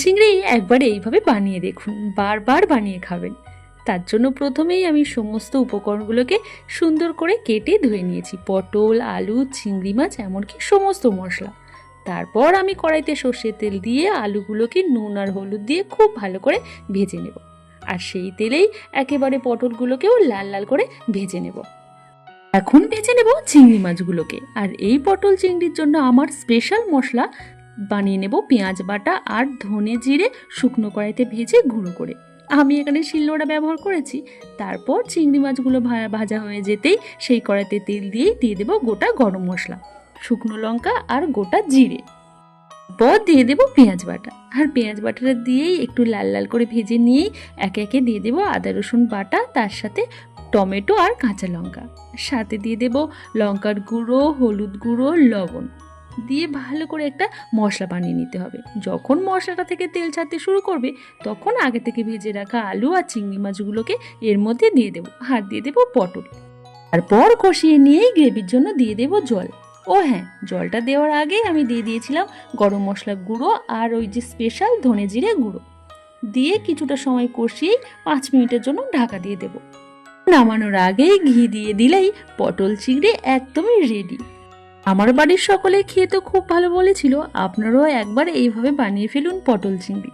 চিংড়ি একবার এইভাবে বানিয়ে দেখুন, বারবার বানিয়ে খাবেন। তার জন্য প্রথমেই আমি সমস্ত উপকরণগুলোকে সুন্দর করে কেটে ধুয়ে নিয়েছি। পটল, আলু, চিংড়ি মাছ, এমনকি সমস্ত মশলা। তারপর আমি কড়াইতে সর্ষের তেল দিয়ে আলুগুলোকে নুন আর হলুদ দিয়ে খুব ভালো করে ভেজে নেব। আর সেই তেলেই একেবারে পটলগুলোকেও লাল লাল করে ভেজে নেব। এখন ভেজে নেব চিংড়ি মাছগুলোকে। আর এই পটল চিংড়ির জন্য আমার স্পেশাল মশলা বানিয়ে নেব পেঁয়াজ বাটা আর ধনে জিরে শুকনো কড়াইতে ভেজে গুঁড়ো করে। আমি এখানে শিলনোড়া ব্যবহার করেছি। তারপর চিংড়ি মাছগুলো ভাজা হয়ে যেতেই সেই কড়াইতে তেল দিয়েই দিয়ে দেবো গোটা গরম মশলা, শুকনো লঙ্কা আর গোটা জিরে। পর দিয়ে দেবো পেঁয়াজ বাটা, আর পেঁয়াজ বাটাটা দিয়েই একটু লাল লাল করে ভেজে নিয়েই একে একে দিয়ে দেবো আদা রসুন বাটা, তার সাথে টমেটো আর কাঁচা লঙ্কা। সাথে দিয়ে দেবো লঙ্কার গুঁড়ো, হলুদ গুঁড়ো, লবণ দিয়ে ভালো করে একটা মশলা বানিয়ে নিতে হবে। যখন মশলাটা থেকে তেল ছাড়তে শুরু করবে তখন আগে থেকে ভেজে রাখা আলু আর চিংড়ি মাছগুলোকে এর মধ্যে দিয়ে দেবো, আর দিয়ে দেবো পটল। তারপর কষিয়ে নিয়েই গ্রেভির জন্য দিয়ে দেবো জল। ও হ্যাঁ, জলটা দেওয়ার আগেই আমি দিয়ে দিয়েছিলাম গরম মশলা গুঁড়ো আর ওই যে স্পেশাল ধনে জিরে গুঁড়ো। দিয়ে কিছুটা সময় কষিয়ে 5 মিনিটের জন্য ঢাকা দিয়ে দেবো। নামানোর আগেই ঘি দিয়ে দিলেই পটল চিংড়ি একদমই রেডি। আমার বাড়ির সকলে খেয়ে তো খুব ভালো বলেছিল। আপনারাও একবার এইভাবে বানিয়ে ফেলুন পটল চিংড়ি।